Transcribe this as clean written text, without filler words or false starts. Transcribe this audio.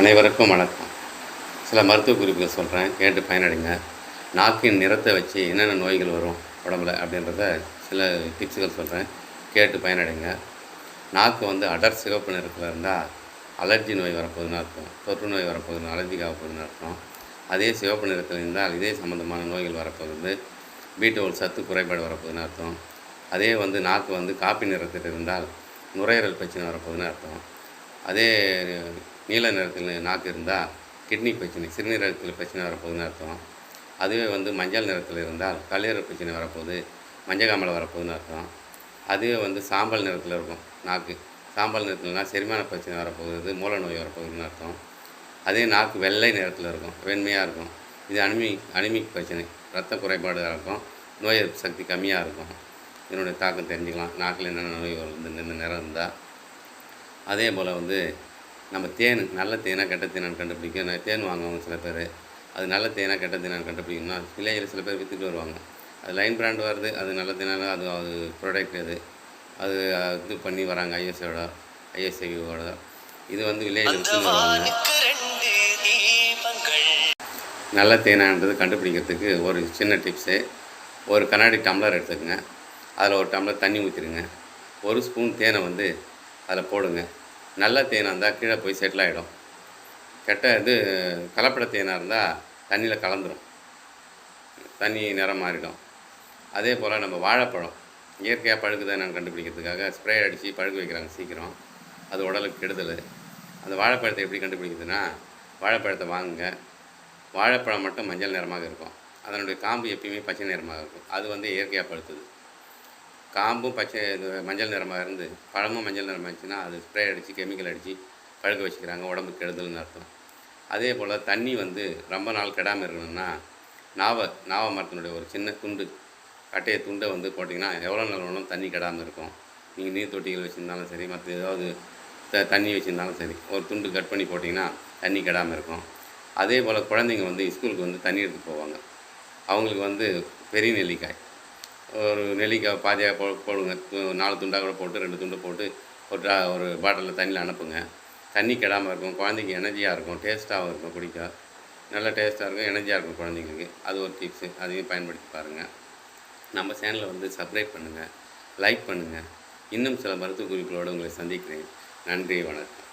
அனைவருக்கும் வணக்கம். சில மருத்துவ குறிப்புகள் சொல்கிறேன், கேட்டு பயனடைங்க. நாக்கின் நிறத்தை வச்சு என்னென்ன நோய்கள் வரும் உடம்புல அப்படின்றத சில டிப்ஸுகள் சொல்கிறேன், கேட்டு பயனடைங்க. நாக்கு அடர் சிவப்பு நிறத்தில் இருந்தால் அலர்ஜி நோய் வரப்போகுதுன்னு அர்த்தம். தொற்று நோய் வரப்போகுதுன்னு, அலர்ஜிக்கு ஆகப்போகுதுன்னு அர்த்தம். அதே சிவப்பு நிறத்தில் இருந்தால் இதே சம்மந்தமான நோய்கள் வரப்போகுது, B12 சத்து குறைபாடு வரப்போகுதுன்னு அர்த்தம். அதே நாக்கு காப்பி நிறத்தில் இருந்தால் நுரையீரல் பிரச்சனை வரப்போகுதுன்னு அர்த்தம். அதே நீல நிறத்தில் நாக்கு இருந்தால் கிட்னி பிரச்சனை, சிறுநீரகத்தில் பிரச்சனை வரப்போகுதுன்னு அர்த்தம். அதுவே மஞ்சள் நிறத்தில் இருந்தால் கல்லீரல் பிரச்சனை வரப்போகுது, மஞ்சக்காமலை வரப்போகுதுன்னு அர்த்தம். அதுவே சாம்பல் நிறத்தில் இருக்கும் நாக்கு, சாம்பல் நிறத்துலனா செரிமான பிரச்சனை வரப்போகுது, மூல நோய் வரப்போகுதுன்னு அர்த்தம். அதே நாக்கு வெள்ளை நிறத்தில் இருக்கும், வெண்மையாக இருக்கும், இது அனிமிக் பிரச்சனை, இரத்த குறைபாடாக இருக்கும், நோய் எதிர்ப்பு சக்தி கம்மியாக இருக்கும். இதனுடைய தாக்கம் தெரிஞ்சுக்கலாம், நாக்கில் என்னென்ன நோய் வருது இந்த நிறம் இருந்தால். அதே போல் நம்ம தேன், நல்ல தேனாக கெட்ட தேனான்னு கண்டுபிடிக்க தேன் வாங்குவாங்க சில பேர். அது நல்ல தேனாக கெட்ட தேனான்னு கண்டுபிடிக்கணும்னா விலையில் சில பேர் விற்றுட்டு வருவாங்க. அது லைன் பிராண்ட் வருது, அது நல்ல தேனால அது ப்ராடக்ட் அது இது பண்ணி வராங்க ஐஎஸ்ஐயோட. இது விலையில் விற்றுன்னு வருவாங்க. நல்ல தேனான்றது கண்டுபிடிக்கிறதுக்கு ஒரு சின்ன டிப்ஸு. ஒரு கண்ணாடி டம்ளர் எடுத்துக்கங்க, அதில் ஒரு டம்ளர் தண்ணி ஊற்றிடுங்க, ஒரு ஸ்பூன் தேனை அதில் போடுங்க. நல்ல தேனாக இருந்தால் கீழே போய் செட்டில் ஆகிடும். கலப்பட தேனாக இருந்தால் தண்ணியில் கலந்துடும், தண்ணி நிறம் மாறிடும். அதே போல் நம்ம வாழைப்பழம் இயற்கையாக பழுக்குதை நான் கண்டுபிடிக்கிறதுக்காக ஸ்ப்ரே அடித்து பழுக்க வைக்கிறாங்க சீக்கிரம், அது உடலுக்கு கெடுதல். அந்த வாழைப்பழத்தை எப்படி கண்டுபிடிக்கிறதுனா, வாழைப்பழத்தை வாங்குங்க, வாழைப்பழம் மட்டும் மஞ்சள் நிறமாக இருக்கும், அதனுடைய காம்பு எப்பயுமே பச்சை நிறமாக இருக்கும். அது இயற்கையாக பழுத்துது. காம்பும் மஞ்சள் நிறமாக இருந்து பழமும் மஞ்சள் நிறமாக இருந்துச்சுன்னா அது ஸ்ப்ரே அடித்து கெமிக்கல் அடித்து பழுக்க வச்சுக்கிறாங்க, உடம்புக்கு கெடுதல்னு அர்த்தம். அதே போல் தண்ணி ரொம்ப நாள் கெடாமல் இருக்கணும்னா நாவ மரத்தினுடைய ஒரு சின்ன துண்டு, கட்டையை துண்டை போட்டிங்கன்னா எவ்வளோ நாள் வேணாலும் தண்ணி கெடாமல் இருக்கும். நீங்கள் நீர் தொட்டிகள் வச்சுருந்தாலும் சரி, மற்ற ஏதாவது தண்ணி வச்சுருந்தாலும் சரி, ஒரு துண்டு கட் பண்ணி போட்டிங்கன்னா தண்ணி கெடாமல் இருக்கும். அதே போல் குழந்தைங்க ஸ்கூலுக்கு தண்ணி எடுத்து போவாங்க, அவங்களுக்கு பெரிய நெல்லிக்காய், ஒரு நெல்லிக்காய் பாதியாக போடுங்க, 4 துண்டாக கூட போட்டு 2 துண்டை போட்டு ஒரு பாட்டிலில் தண்ணியில் அனுப்புங்க. தண்ணி கெடாமல் இருக்கும், குழந்தைக்கு எனர்ஜியாக இருக்கும், டேஸ்ட்டாகவும் இருக்கும், குடிக்க நல்ல டேஸ்ட்டாக இருக்கும், எனர்ஜியாக இருக்கும் குழந்தைங்களுக்கு. அது ஒரு டிப்ஸு, அதையும் பயன்படுத்தி பாருங்கள். நம்ம சேனலை சப்ஸ்கிரைப் பண்ணுங்கள், லைக் பண்ணுங்கள். இன்னும் சில மருத்துவ குறிப்புகளோடு உங்களை சந்திக்கிறேன். நன்றி, வணக்கம்.